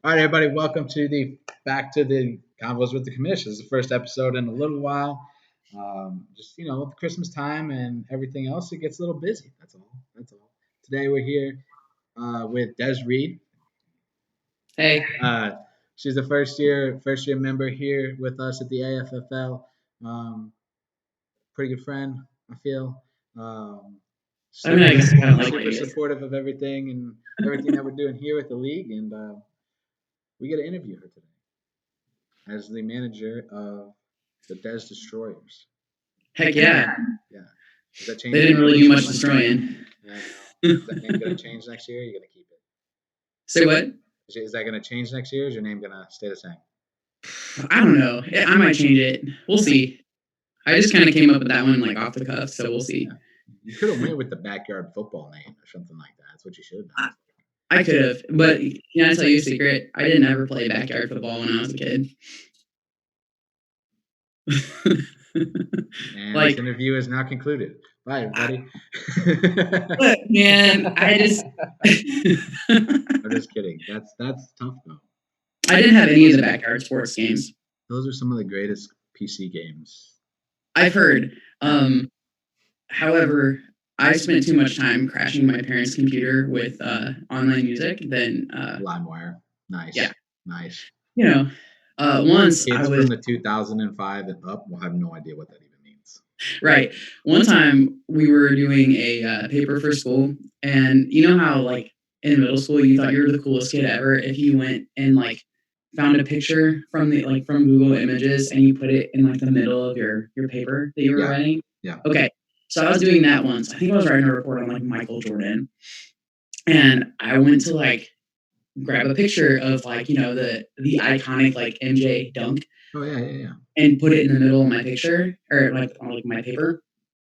All right, everybody, welcome to the back to the Convos with the Commish. This is the first episode in a little while. Just with Christmas time and everything else, it gets a little busy. That's all. That's all. Today we're here with Des Reed. Hey, Uh, she's a first year member here with us at the AFFL. Um, Pretty good friend, I feel. Um, I mean, super I guess I kind of like super it. supportive of everything that we're doing here with the league, and we get to interview her today as the manager of the Des Destroyers. Heck yeah. Yeah. Is that They changing didn't really anything? do much destroying. Yeah, I know. Is that name going to change next year? Or are you going to keep it? Say what? Is that going to change next year? Or is your name going to stay the same? I don't know. I might change it. We'll see. I just kind of came up with that one like off the cuff, so we'll see. Yeah. You could have went with the backyard football name or something like that. That's what you should have done. I could have, but can I tell you a secret? I didn't ever play backyard football when I was a kid. And Like, this interview is now concluded. Bye, everybody. look, man, I'm just kidding. That's tough though. I didn't have any of the backyard sports games. Those are some of the greatest PC games. I've heard. However, I spent too much time crashing my parents' computer with online music than LimeWire. Nice. yeah. Nice. You know, once I Kids was from the 2005 and up will have no idea what that even means. right. One time we were doing a paper for school, and you know how like in middle school you thought you were the coolest kid ever if you went and like found a picture from the like from Google Images and you put it in like the middle of your paper that you were Yeah. writing. Yeah. Okay, so I was doing that once. I think I was writing a report on like Michael Jordan, and I went to like grab a picture of like the iconic like MJ dunk Oh yeah. and put it in the middle of my picture or like on like my paper.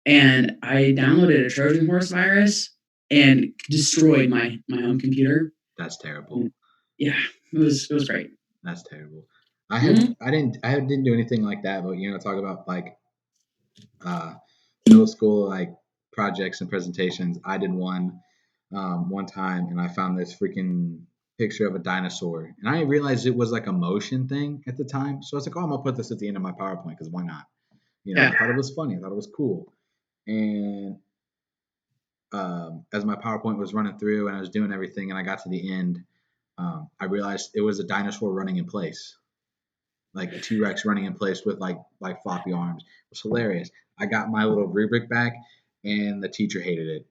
And I downloaded a Trojan horse virus and destroyed my home computer. That's terrible. Yeah, it was great. That's terrible. I had Mhm. I didn't do anything like that, but talk about like uh, middle school like projects and presentations. I did one time, and I found this freaking picture of a dinosaur, and I didn't realize it was like a motion thing at the time. So I was like, oh, I'm gonna put this at the end of my PowerPoint because why not? Yeah. I thought it was funny. I thought it was cool. And as my PowerPoint was running through and I was doing everything, and I got to the end, I realized it was a dinosaur running in place, like a T Rex running in place with like floppy arms. It was hilarious. I got my little rubric back, and the teacher hated it.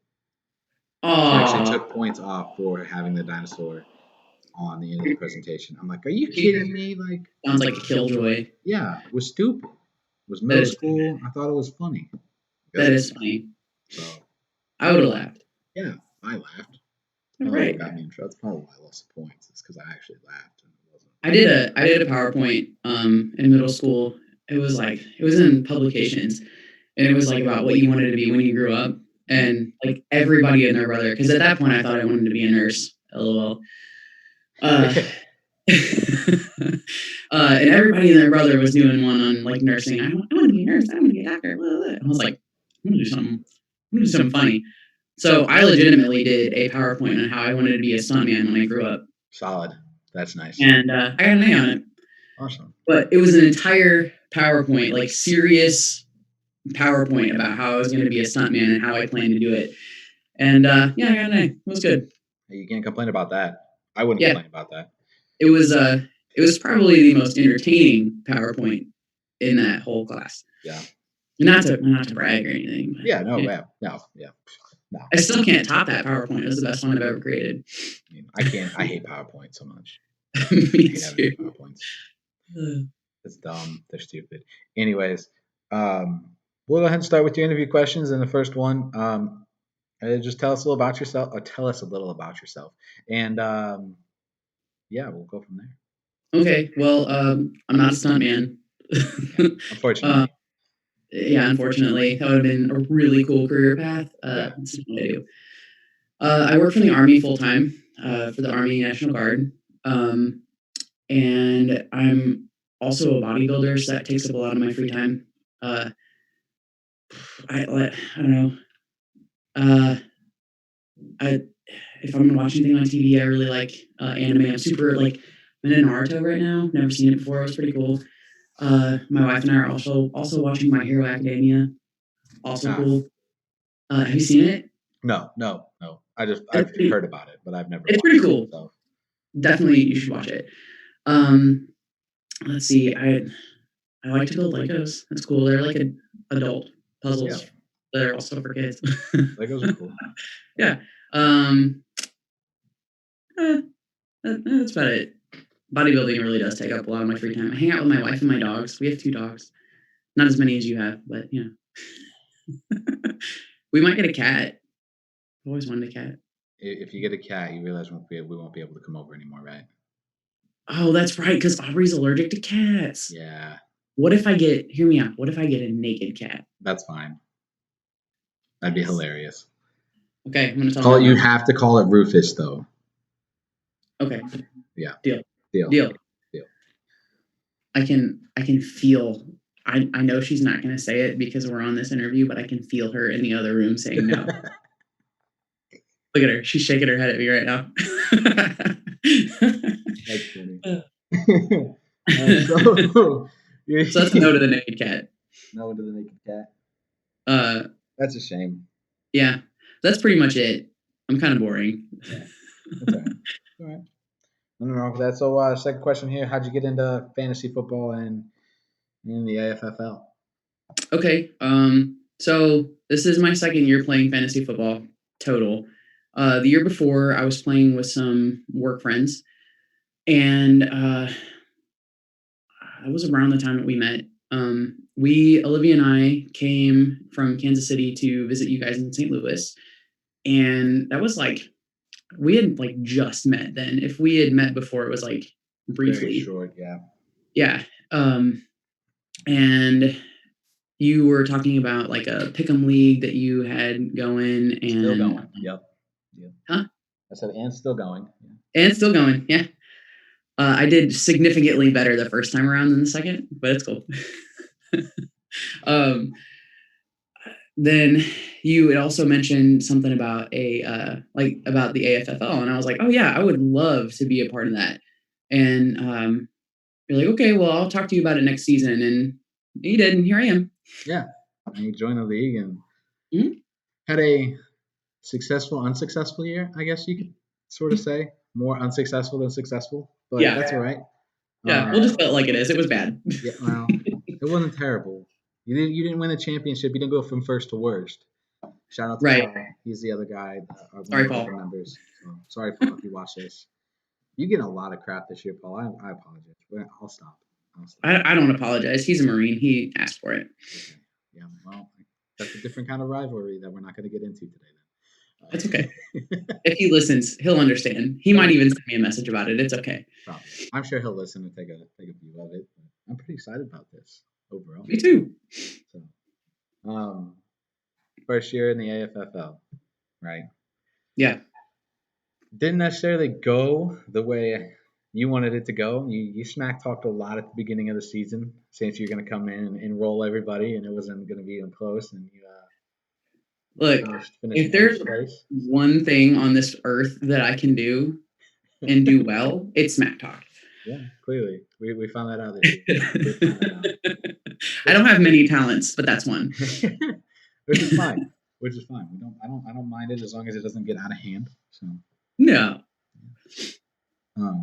She actually Oh, took points off for having the dinosaur on the end of the presentation. I'm like, are you kidding me? Like, sounds like a killjoy. yeah, it was stupid. It was That middle is school. I thought it was funny. that is funny. So I would have laughed. yeah, I laughed. All Probably what right. got me in trouble. That's probably why I lost the points. It's because I actually laughed and it wasn't. I did a PowerPoint in middle school. It was in publications, and it was like about what you wanted to be when you grew up, and like everybody and their brother. Because at that point, I thought I wanted to be a nurse. LOL. Uh, and everybody and their brother was doing one on like nursing. I want to be a nurse. I want to be a doctor. Blah, blah, blah. And I was like, I'm gonna do something. I'm gonna do something funny. So I legitimately did a PowerPoint on how I wanted to be a stuntman when I grew up, Solid. That's nice. and I got an A on it. Awesome. But it was an entire PowerPoint, like serious PowerPoint about how I was going to be a stuntman and how I planned to do it. And yeah, I got an A. It was good. You can't complain about that. I wouldn't Yeah, complain about that. it was probably the most entertaining PowerPoint in that whole class. Yeah. Not to brag or anything. But, Yeah. No. yeah. Yeah. No. No. I still can't top that PowerPoint. It was the best one I've ever created. I can't. I hate PowerPoint so much. Me I hate too. having PowerPoints. It's dumb. They're stupid. Anyways, we'll go ahead and start with your interview questions. And the first one, just tell us a little about yourself. Or tell us a little about yourself, and yeah, we'll go from there. Okay, well, I'm not a stuntman. Unfortunately. Yeah, unfortunately, that would have been a really cool career path. Yeah. That's not what I do. I work for the Army full time for the Army National Guard, and I'm also a bodybuilder, so that takes up a lot of my free time. Uh, I don't know. Uh, I if I'm gonna watch anything on TV, I really like anime. I'm super like I'm into Naruto right now. Never seen it before. It was pretty cool. My wife and I are also watching My Hero Academia. Also cool. Have you seen it? No. I've heard about it, but I've never It's watched pretty it. cool. So. Definitely, you should watch it. Let's see. I like to build Legos. That's cool. They're like adult puzzles that are also for kids. Legos are cool. Yeah. That's about it. Bodybuilding really does take up a lot of my free time. I hang out with my wife and my dogs. We have 2 dogs. Not as many as you have, but we might get a cat. I've always wanted a cat. If you get a cat, you realize we won't be able to come over anymore, right? Oh, that's right, because Aubrey's allergic to cats. Yeah. What if hear me out, what if I get a naked cat? That's fine. That'd be hilarious. Okay, I'm gonna tell you have to call it Rufus, though. Okay. Yeah. Deal. I can feel. I know she's not gonna say it because we're on this interview, but I can feel her in the other room saying no. Look at her. She's shaking her head at me right now. That's funny. So that's a no to the naked cat. No to the naked cat. That's a shame. Yeah, that's pretty much it. I'm kind of boring. Yeah. That's all right. Nothing wrong with that. So, second question here: how'd you get into fantasy football and in the AFFL? Okay. So this is my second year playing fantasy football total. The year before, I was playing with some work friends, and that was around the time that we met. Olivia and I came from Kansas City to visit you guys in St. Louis, and that was like we had like just met then. If we had met before, it was like briefly. Very short, yeah. Yeah. And you were talking about like a pick'em league that you had going, and still going. Yep. Huh? I said, and still going. And still going. Yeah. I did significantly better the first time around than the second, but it's cool. Then you had also mentioned something about about the AFFL, and I was like, oh yeah, I would love to be a part of that. And you're like, okay, well, I'll talk to you about it next season, and you did, and here I am. Yeah, and you joined the league and had a successful, unsuccessful year, I guess you could sort of say. More unsuccessful than successful, but that's all right. Yeah, we'll just felt like it is. It was bad. Yeah, well, it wasn't terrible. You didn't win the championship. You didn't go from first to worst. Shout out to Paul. He's the other guy. Sorry, Paul. Members. So, sorry, Paul, if you watch this. You get a lot of crap this year, Paul. I apologize. I'll stop. I don't apologize. He's a Marine. He asked for it. Okay. Yeah, well, that's a different kind of rivalry that we're not going to get into today. Then. That's okay. If he listens, he'll understand. He might even send me a message about it. It's okay. Probably. I'm sure he'll listen and take a view of it. I'm pretty excited about this overall. Me too. So, first year in the AFFL, right? Yeah. Didn't necessarily go the way you wanted it to go. You smack talked a lot at the beginning of the season, saying you're going to come in and enroll everybody, and it wasn't going to be even close. And you look, if there's one thing on this earth that I can do and do well, it's smack talk. Yeah, clearly we found that out this year. I don't have many talents, but that's one. Which is fine. I don't mind it as long as it doesn't get out of hand. So. No. But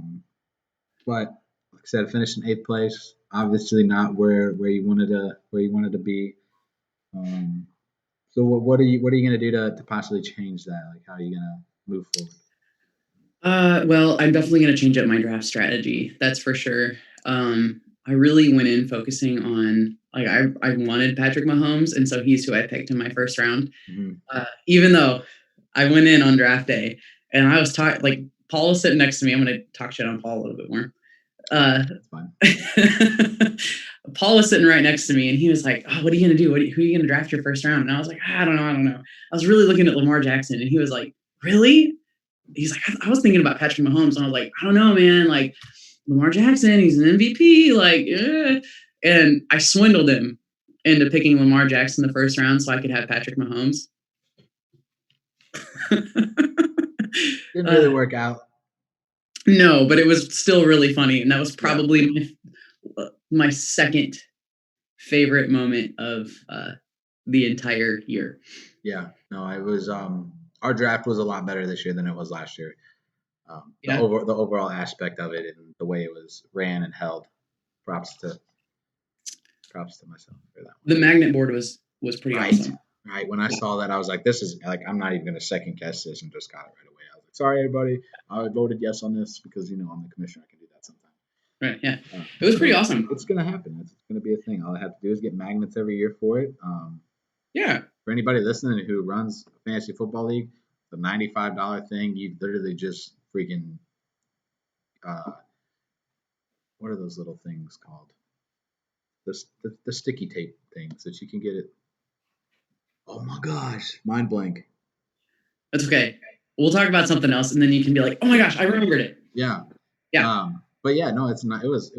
like I said, finished in 8th place. Obviously not where you wanted to be. So what are you going to do to possibly change that? Like how are you going to move forward? Well, I'm definitely going to change up my draft strategy. That's for sure. I really went in focusing on like I wanted Patrick Mahomes, and so he's who I picked in my first round. Mm-hmm. Even though I went in on draft day and I was like Paul was sitting next to me. I'm going to talk shit on Paul a little bit more. That's fine. Paul was sitting right next to me, and he was like, "Oh, what are you going to do? Who are you going to draft your first round?" And I was like, I don't know. I was really looking at Lamar Jackson, and he was like, "Really?" He's like, I was thinking about Patrick Mahomes, and I was like, I don't know, man. Like Lamar Jackson, he's an MVP. Like, and I swindled him into picking Lamar Jackson the first round so I could have Patrick Mahomes. Didn't really work out. No, but it was still really funny, and that was Yeah. probably my second favorite moment of the entire year. Yeah. No, it was our draft was a lot better this year than it was last year. Yeah, The overall aspect of it and the way it was ran and held. Props to props to myself for that one. the magnet board was pretty Right. awesome. Right. When I saw that, I was like, this is like, I'm not even going to second guess this, and just got it right away. I was like, sorry, everybody. I voted yes on this because, I'm the commissioner. I can do that sometimes. Right? Yeah, it was pretty So awesome. it's going to happen. It's going to be a thing. All I have to do is get magnets every year for it. Yeah, For anybody listening who runs a fantasy football league, the $95 thing, you literally just freaking, uh, what are those little things called? The sticky tape things that you can get it. Oh my gosh, mind blank. that's okay. We'll talk about something else, and then you can be like, "Oh my gosh, I remembered it." Yeah. Yeah, But yeah, no, it's not. It was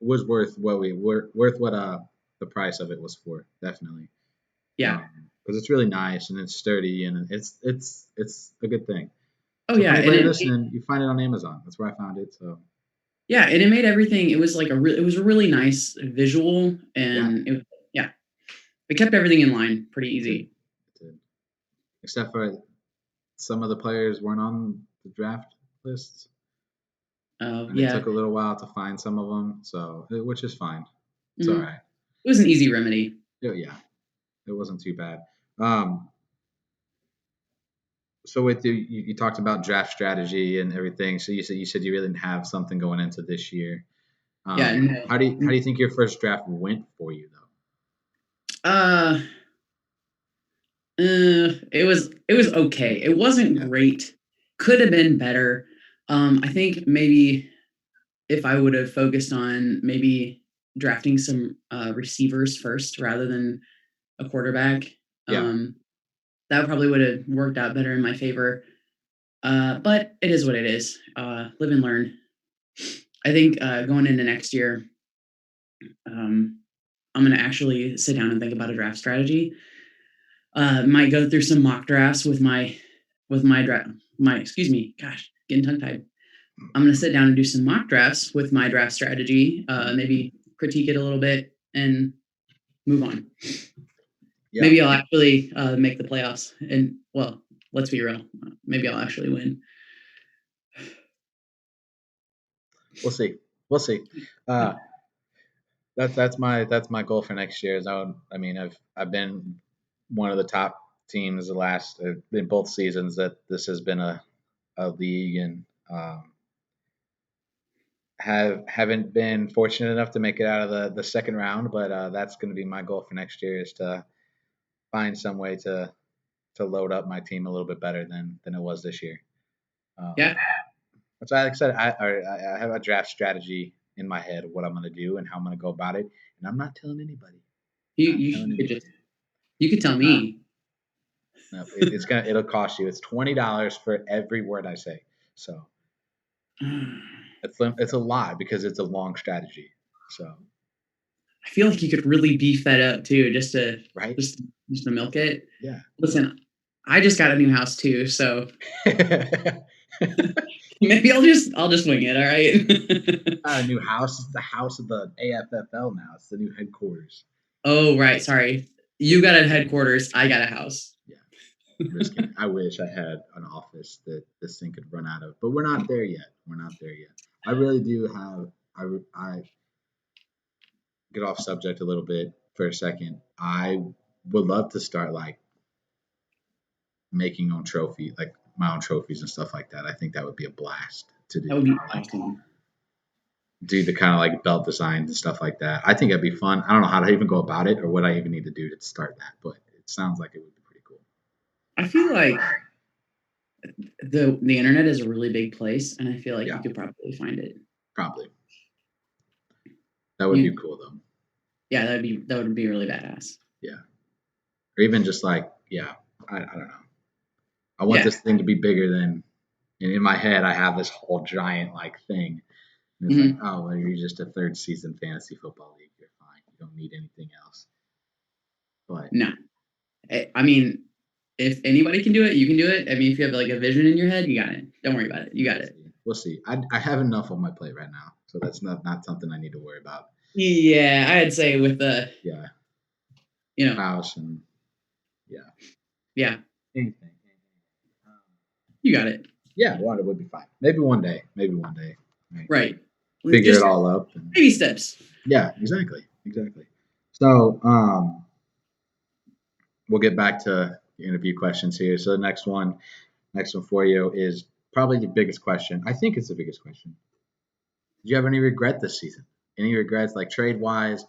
worth what worth what the price of it was for, definitely. yeah. Because it's really nice and it's sturdy and it's a good thing. Oh So for yeah, and anybody it listening, you find it on Amazon. That's where I found it. So yeah, and it made everything. It was like it was a really nice visual, yeah, and yeah, it kept everything in line pretty it did. easy. It did. Except for some of the players weren't on the draft lists, and it Yeah, took a little while to find some of them. So which is fine. It's all mhm. right. It was an easy remedy. Yeah, it wasn't too bad. Um, So with you talked about draft strategy and everything. So you said you really didn't have something going into this year. Yeah, How do you think your first draft went for you though? uh, it was okay. It wasn't Yeah, great. Could have been better. I think maybe if I would have focused on maybe drafting some receivers first rather than a quarterback, yeah, um, that probably would have worked out better in my favor. But it is what it is. Live and learn. I think going into next year, um, I'm going to actually sit down and think about a draft strategy. Might go through some mock drafts with my draft. My excuse me, gosh, getting tongue tied. I'm going to sit down and do some mock drafts with my draft strategy. Maybe critique it a little bit and move on. yeah. Maybe I'll actually make the playoffs. And well, let's be real. Maybe I'll actually win. We'll see. We'll see. Uh, that's my goal for next year. I mean, I've been one of the top teams the last in both seasons that this has been a league, and haven't been fortunate enough to make it out of the second round. But that's going to be my goal for next year is to find some way to load up my team a little bit better than it was this year. Um, Yeah, that's why, like I said, I have a draft strategy in my head of what I'm going to do and how I'm going to go about it, and I'm not telling anybody. you Not you telling could anybody. just you could tell Uh, me. no, it'll cost you. It's $20 for every word I say. So it's a lot because it's a long strategy. So I feel like you could really beef that up too, right, just just to milk it. yeah. Listen, I just got a new house too, so Not maybe I'll just wing it. All right. a new house. It's the house of the AFFL now. It's the new headquarters. Oh right, sorry. You got a headquarters. I got a house. Yeah. I'm just kidding. I wish I had an office that this thing could run out of, but we're not there yet. We're not there yet. I really do have. I get off subject a little bit for a second. I would love to start like making own trophy, like my own trophies and stuff like that. I think that would be a blast to That do. would be Like awesome. do the kind of like belt designs and stuff like that. I think it'd be fun. I don't know how to even go about it or what I even need to do to start that, but it sounds like it would be pretty cool. I feel like the internet is a really big place, and I feel like Yeah, you could probably find it. probably. That would be You, cool though. yeah, that would be really badass. Yeah. Or even just like, yeah, I don't know. I want Yeah. this thing to be bigger than, and in my head, I have this whole giant like thing. And it's like, Hmm. oh, well, you're just a third season fantasy football league. You're fine. You don't need anything else. But No, I mean, if anybody can do it, you can do it. I mean, if you have like a vision in your head, you got it. Don't worry about it. You got we'll it. see. we'll see. I have enough on my plate right now, so that's not something I need to worry about. Yeah, I'd say with the Yeah, you know, house and yeah, yeah, anything. Um, you got it. yeah, water would be fine. Maybe one day. Maybe one day. Right. Right. Figure it Just all up. And, baby steps. yeah, exactly, exactly. So we'll get back to interview questions here. So the next one for you is probably the biggest question. I think it's the biggest question. Did you have any regret this season? Any regrets, like trade wise?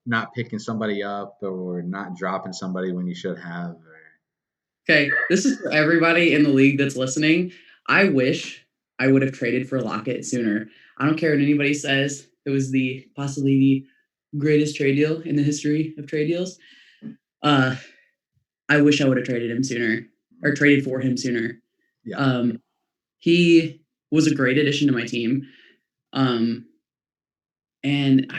Not picking somebody up or not dropping somebody when you should have. Or... Okay, this is for everybody in the league that's listening. I wish I would have traded for Lockett sooner. I don't care what anybody says. It was the possibly the greatest trade deal in the history of trade deals. Uh, I wish I would have traded him sooner or traded for him sooner. Yeah, He was a great addition to my team. Um, and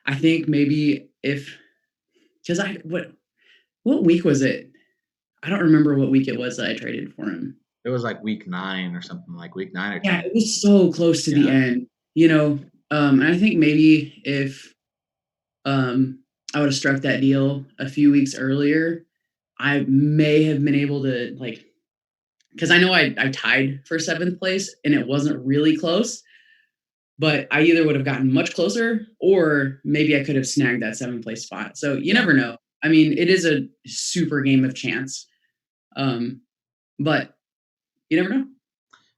I think maybe if, because what week was it? I don't remember what week it was that I traded for him. it was like week 9 or something, like week 9 or Yeah, 10. it was so close to the Yeah, end, you know. And I think maybe if I would have struck that deal a few weeks earlier, I may have been able to like, because I know I tied for 7th place and it wasn't really close, but I either would have gotten much closer or maybe I could have snagged that 7th place spot. So you yeah, never know. I mean, it is a super game of chance, um, but you never know.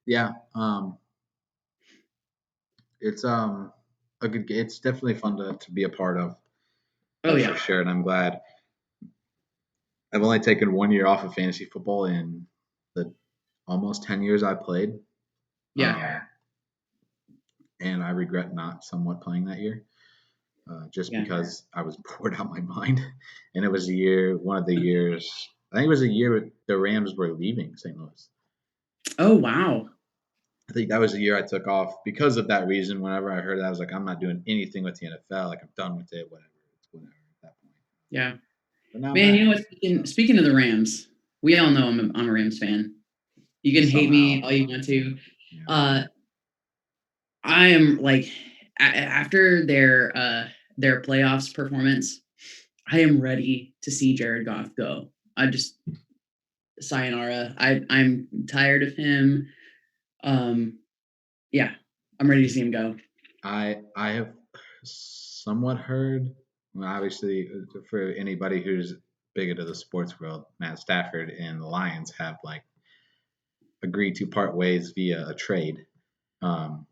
yeah. It's a good. It's definitely fun to be a part of. Oh That's for yeah, sure, and I'm glad. I've only taken 1 year off of fantasy football in the almost 10 years I played. yeah. And I regret not somewhat playing that year, just Yeah. because I was bored out my mind. And it was one of the years. I think it was a year the Rams were leaving St. Louis. Oh wow. I think that was the year I took off because of that reason. Whenever I heard that, I was like, I'm not doing anything with the NFL. Like I'm done with it. Whatever. It's whatever at that point. Yeah. But now I'm Man, you back. know what? So Speaking of the Rams, we all know I'm a Rams fan. You can hate me somehow, all you want to. yeah, Uh, I am like after their playoffs performance, I am ready to see Jared Goff go. I just sayonara. I'm tired of him. Um, yeah, I'm ready to see him go. I have somewhat heard. Well, obviously, for anybody who's big into the sports world, Matt Stafford and the Lions have like agreed to part ways via a trade. Um,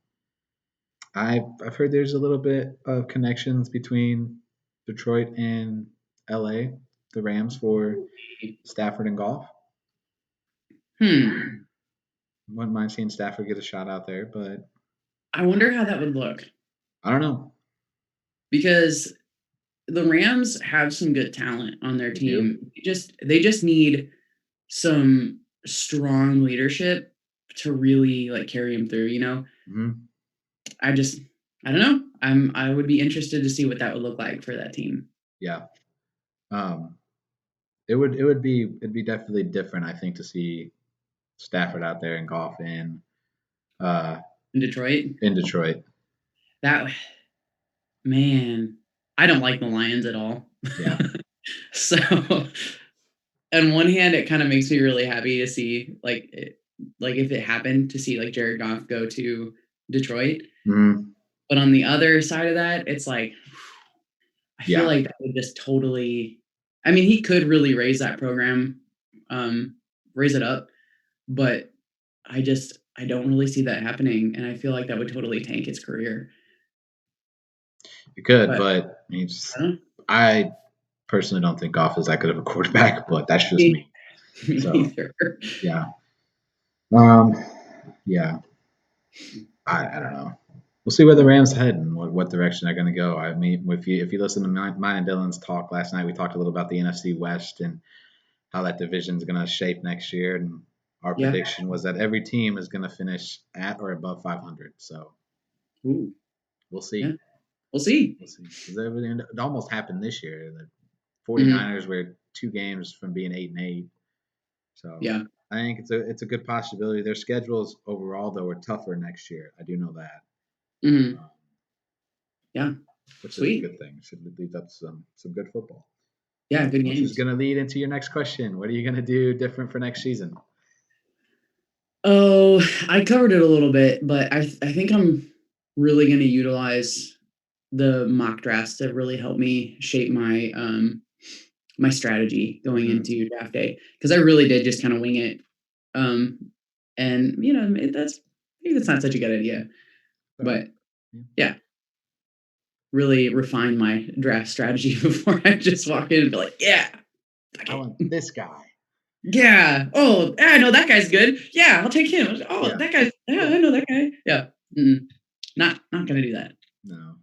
I've heard there's a little bit of connections between Detroit and LA, the Rams for Stafford and Golf. Hmm. Wouldn't mind seeing Stafford get a shot out there, but I wonder how that would look I don't know. because the Rams have some good talent on their They do. team. They just need some strong leadership to really like carry him through, you know? Hmm. I just I don't know. I would be interested to see what that would look like for that team. Yeah. Um, it'd be definitely different, I think, to see Stafford out there and Golf uh, In Detroit. in Detroit. That man, I don't like the Lions at all. Yeah. So on one hand, it kind of makes me really happy to see like if it happened to see like Jared Goff go to Detroit. Hmm. But on the other side of that, it's like I feel Yeah. like that would just totally. I mean, he could really raise that program, raise it up, but I don't really see that happening, and I feel like that would totally tank his career. You could, But but I don't I personally don't think Goff is that good of a quarterback, but that's just know. me. Me So either. yeah. Um, yeah. I don't know. We'll see where the Rams head and what direction they're going to go. I mean, if you listen to mine and Dylan's talk last night, we talked a little about the NFC West and how that division is going to shape next year. And our Yeah. prediction was that every team is going to finish at or above 500. So Ooh. we'll Yeah. see. We'll see. We'll see. Because it almost happened this year. The Mhm. 49ers were 2 games from being 8-8. So Yeah. I think it's a good possibility. Their schedules overall though are tougher next year. I do know that, Hmm. um, Yeah. which is a Sweet. good thing. Should lead up to some good football. Yeah. Good Which is games. going to lead into your next question. What are you going to do different for next season? Oh, I covered it a little bit, but I think I'm really going to utilize the mock drafts to really help me shape my strategy going Mm-hmm. into draft day, because I really did just kind of wing it. Um, and maybe that's not such a good idea, but Yeah. yeah, really refine my draft strategy before I just walk in and be like, yeah, I okay. want this guy. Yeah. Oh, I know that guy's good. Yeah, I'll take him. Oh, Yeah. that guy's. Yeah, Oh, I know that guy. Yeah. Mm-mm. Not gonna do that. no.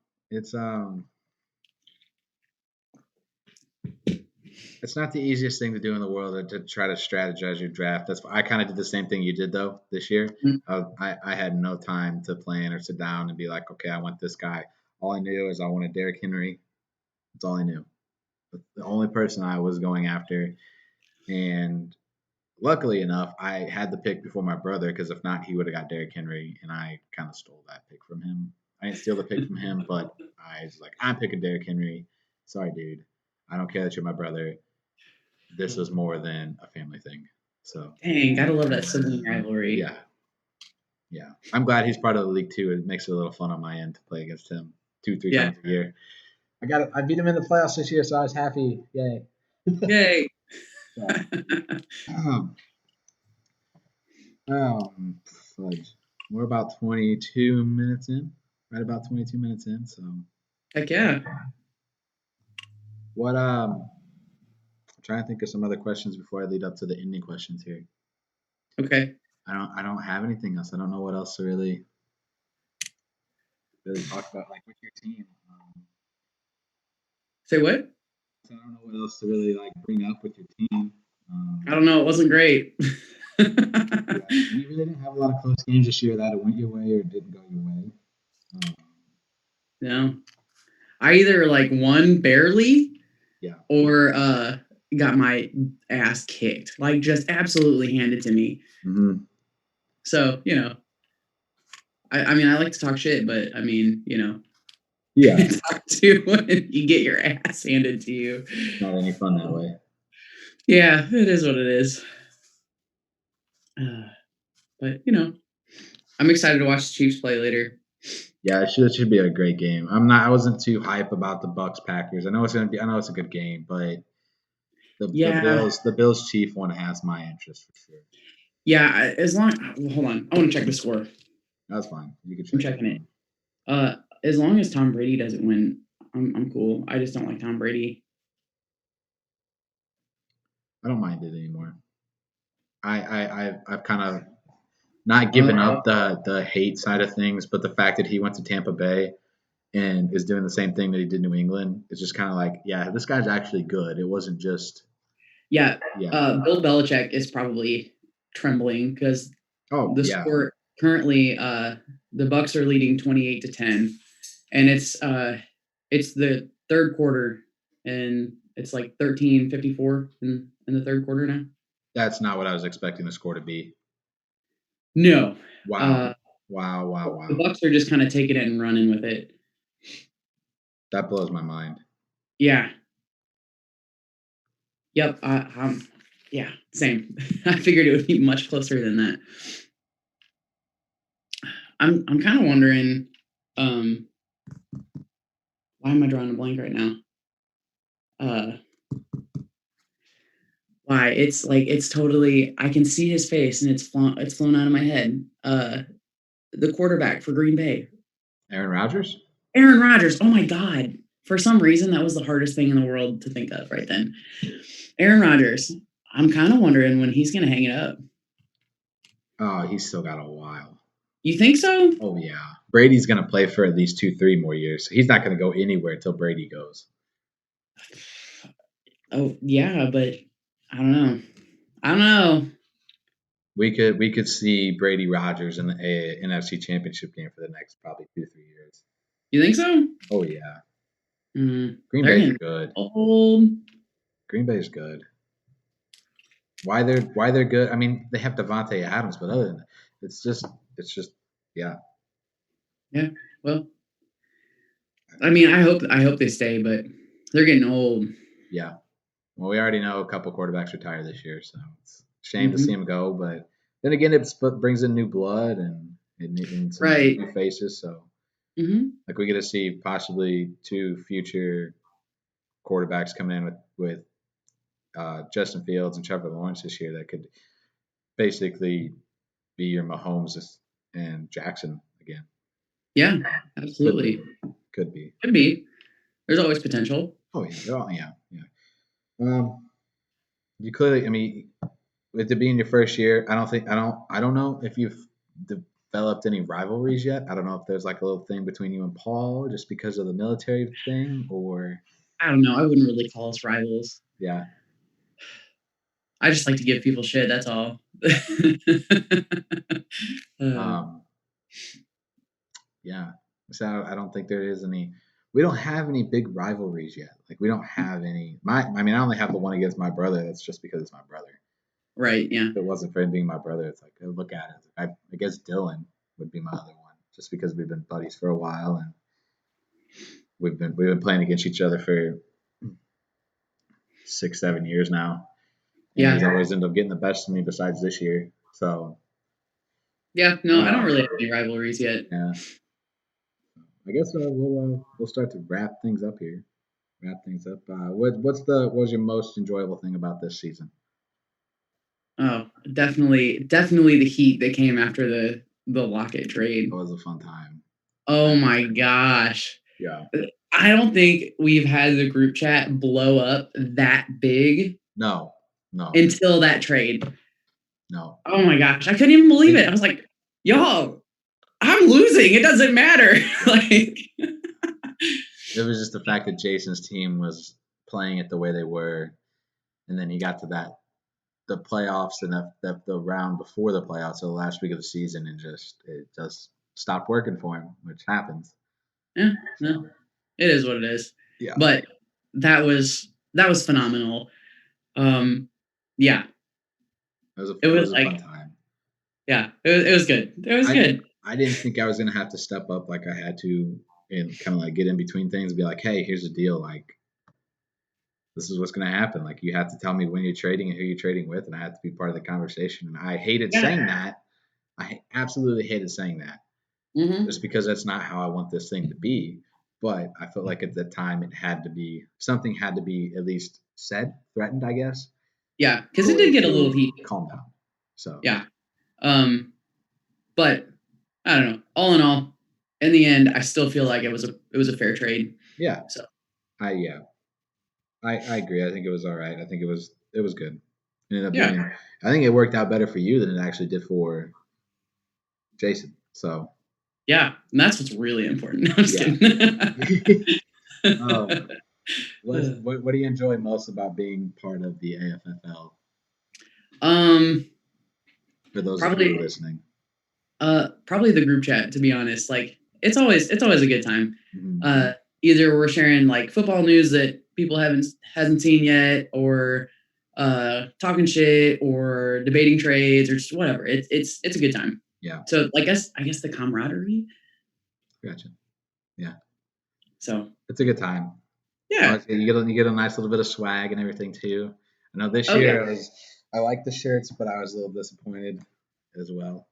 It's not the easiest thing to do in the world to try to strategize your draft. That's I kind of did the same thing you did though this year. Mm. I had no time to plan or sit down and be like, okay, I want this guy. All I knew is I wanted Derrick Henry. That's all I knew. The only person I was going after, and luckily enough, I had the pick before my brother because if not, he would have got Derrick Henry, and I kind of stole that pick from him. I didn't steal the pick from him, but I was like, I'm picking Derrick Henry. Sorry, dude. I don't care that you're my brother. This is more than a family thing. So Dang, gotta love that sibling rivalry. yeah, yeah. I'm glad he's part of the league too. It makes it a little fun on my end to play against him 2, 3 Yeah. times a year. I beat him in the playoffs this year, so I was happy. Yay. Yay. So, um, Um, fudge. We're about 22 minutes in. Right about 22 minutes in. So, Heck yeah. what? I'm trying to think of some other questions before I lead up to the ending questions here. Okay. I don't have anything else. I don't know what else to really talk about, like with your team. Say what? So I don't know what else to really like bring up with your team. I don't know. It wasn't great. Yeah, you really didn't have a lot of close games this year that it went your way or didn't go your way. Um, No. I either like won barely yeah. or got my ass kicked. Like just absolutely handed to me. Mm-hmm. So, I mean, I like to talk shit, but I mean, Yeah. it's hard to when you get your ass handed to you. It's not any fun that way. Yeah, it is what it is. But I'm excited to watch the Chiefs play later. Yeah, it should be a great game. I wasn't too hype about the Bucks Packers. I know it's a good game, but Yeah, the Bills Chief one has my interest for sure. yeah. As long, well, hold on, I want to check the score. That's fine. You can I'm check that checking it. one. Uh, as long as Tom Brady doesn't win, I'm cool. I just don't like Tom Brady. I don't mind it anymore. I've kind of not given Uh, up the hate side of things, but the fact that he went to Tampa Bay and is doing the same thing that he did in New England, it's just kind of like, yeah, this guy's actually good. It wasn't just yeah. yeah. Bill Belichick is probably trembling because Oh the yeah, score currently, the Bucks are leading 28-10, and it's the third quarter, and it's like 13:54 in the third quarter now. that's not what I was expecting the score to be. No, Wow, uh, wow, wow, the wow. Bucks are just kind of taking it and running with it. That blows my mind. Yeah. Yep. Yeah. Same. I figured it would be much closer than that. I'm kind of wondering. Um, why am I drawing a blank right now? Uh, why? It's like it's totally. I can see his face, and it's flown out of my head. The quarterback for Green Bay, Aaron Rodgers? Aaron Rodgers. Oh my God. For some reason, that was the hardest thing in the world to think of right then. Aaron Rodgers. I'm kind of wondering when he's going to hang it up. Oh, he's still got a while. You think so? Oh yeah, Brady's gonna play for at least 2, 3 more years. So he's not gonna go anywhere until Brady goes. Oh, yeah, but I don't know. I don't know. We could see Brady Rodgers in the NFC Championship game for the next probably 2, 3 years. You think so? Oh yeah, Green They're Bay's getting good. old. Green Bay's good. why they're good. I mean, they have Devontae Adams, but other than that, it's just yeah. Yeah. Well, I mean, I hope they stay, but they're getting old. Yeah. Well, we already know a couple quarterbacks retire this year, so it's a shame to see Hmm. him go. But then again, it brings in new blood and some Right. new faces. So Hmm. like we get to see possibly two future quarterbacks coming in with Justin Fields and Trevor Lawrence this year that could basically be your Mahomes and Jackson again. Yeah. Could be, Absolutely. could be. Could be. There's always potential. Oh yeah, they're all yeah. You clearly, I mean, with it being your first year, I don't know if you've developed any rivalries yet. I don't know if there's like a little thing between you and Paul just because of the military thing, or I don't know. I wouldn't really call us rivals. yeah, I just like to give people shit. That's all. uh, um, yeah. So I don't think there is any. We don't have any big rivalries yet. Like we don't have any. I mean, I only have the one against my brother. That's just because it's my brother. right. Yeah. If it wasn't for him being my brother, it's like look at it. I guess Dylan would be my other one, just because we've been buddies for a while and we've been playing against each other for 6 7 years now, and Yeah. he's always ended up getting the best of me besides this year. So Yeah. No, I don't uh, really have any rivalries yet. yeah, I guess we'll start to wrap things up here. Wrap things up. What was your most enjoyable thing about this season? Oh, definitely the heat that came after the Lockett It trade. was a fun time. Oh my gosh. Yeah. I don't think we've had the group chat blow up that big No. No. until that trade. No. Oh my gosh. I couldn't even believe It, it. I was like, y'all, I'm losing. It doesn't matter. Like, it was just the fact that Jason's team was playing it the way they were, and then he got to the playoffs and the round before the playoffs, so the last week of the season, and it just stopped working for him, which happens. yeah, no, So it is what it is. yeah, But that was phenomenal. Um, yeah, it it was was a fun like, time. yeah, it was good. It was I good. I didn't think I was gonna have to step up like I had to and kind of like get in between things and be like, hey, here's the deal, like this is what's gonna happen. Like you have to tell me when you're trading and who you're trading with, and I have to be part of the conversation. And I hated Yeah. saying that. I absolutely hated saying that Hmm. just because that's not how I want this thing to be. But I felt like at the time it had to be something had to be at least said, threatened, I guess, Yeah, because it for did it get a little to heated. calm down. So Yeah. But I don't know. All in all, in the end, I still feel like it was a fair trade. yeah, So yeah, I agree. I think it was all right. I think it was good. It ended up yeah, being. I think it worked out better for you than it actually did for Jason. So yeah, and that's what's really important. I'm just yeah. kidding. um, what do you enjoy most about being part of the AFFL? um, For those of you probably listening, probably the group chat. To be honest, like it's always a good time. mm-hmm. Uh, either we're sharing like football news that people hasn't seen yet, or talking shit, or debating trades, or just whatever. It's a good time. Yeah, So I guess the camaraderie. gotcha. Yeah, So it's a good time. yeah. You get a nice little bit of swag and everything too. I know this Oh yeah. year I like the shirts, but I was a little disappointed as well.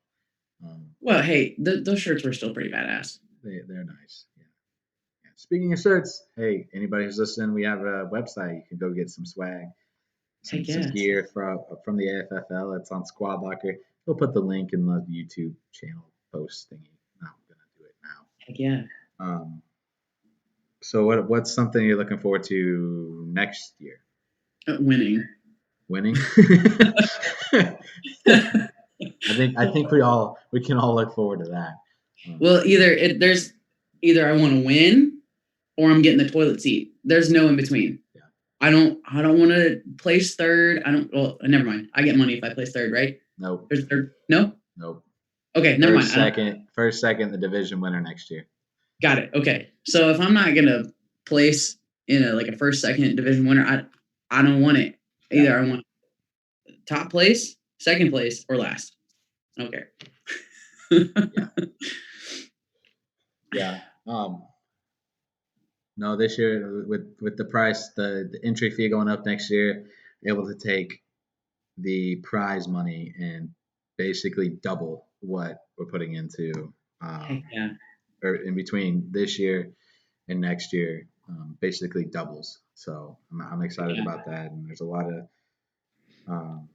Um, Well, hey, those shirts were still pretty badass. they're nice. Yeah. Yeah. Speaking of shirts, hey, anybody who's listening, we have a website. You can go get some swag, Heck some yes. gear from the AFFL. It's on Squad Locker. We'll put the link in the YouTube channel post thingy. No, I'm gonna do it Heck yeah. now. So what's something you're looking forward to next year? Winning. Winning. I think we can all look forward to that. Well, either I want to win or I'm getting the toilet seat. There's no in between. Yeah. I don't want to place third. I don't. Well, never mind. I get money if I place third, right? Nope. There's third. No. Nope. Okay, never mind. First, second, the division winner next year. Got it. Okay, so if I'm not gonna place in a first, second division winner, I don't want it. Yeah. Either I want top place, second place, or last. I don't care. Yeah. Yeah. No, this year with the price, the entry fee going up next year, able to take the prize money and basically double what we're putting into, Heck um, yeah. or in between this year and next year, basically doubles. So I'm excited Yeah. about that, and there's a lot of um,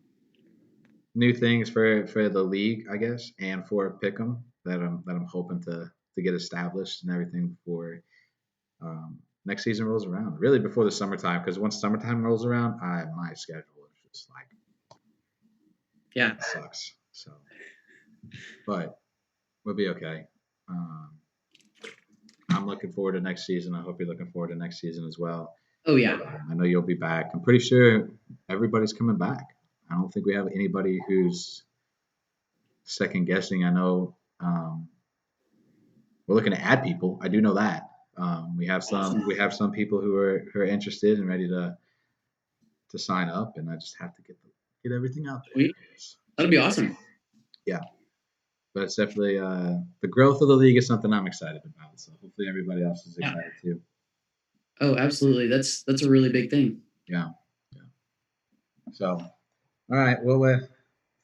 new things for the league, I guess, and for Pick'em that I'm hoping to get established and everything for next season rolls around. Really before the summertime, because once summertime rolls around, my schedule is just like Yeah. sucks. So, but we'll be okay. Um, I'm looking forward to next season. I hope you're looking forward to next season as well. Oh yeah. I know you'll be back. I'm pretty sure everybody's coming back. I don't think we have anybody who's second guessing. I know we're looking to add people. I do know that. Awesome. We have some people who are interested and ready to sign up, and I just have to get everything out there, Sweet. I guess. That'll So be awesome. yeah, but it's definitely the growth of the league is something I'm excited about. So hopefully everybody else is Yeah. excited too. Oh, absolutely. That's a really big thing. Yeah, yeah. So all right, well,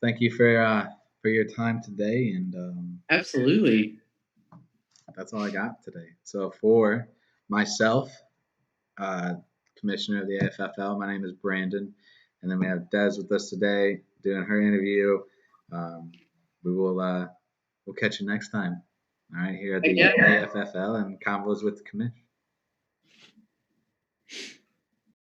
thank you for your time today, and Absolutely. that's all I got today. So for myself, uh, commissioner of the AFFL, my name is Brandon, and then we have Des with us today doing her interview. Um, we will we'll catch you next time. All right, here at Heck the yeah. AFFL and Convos with the Commish.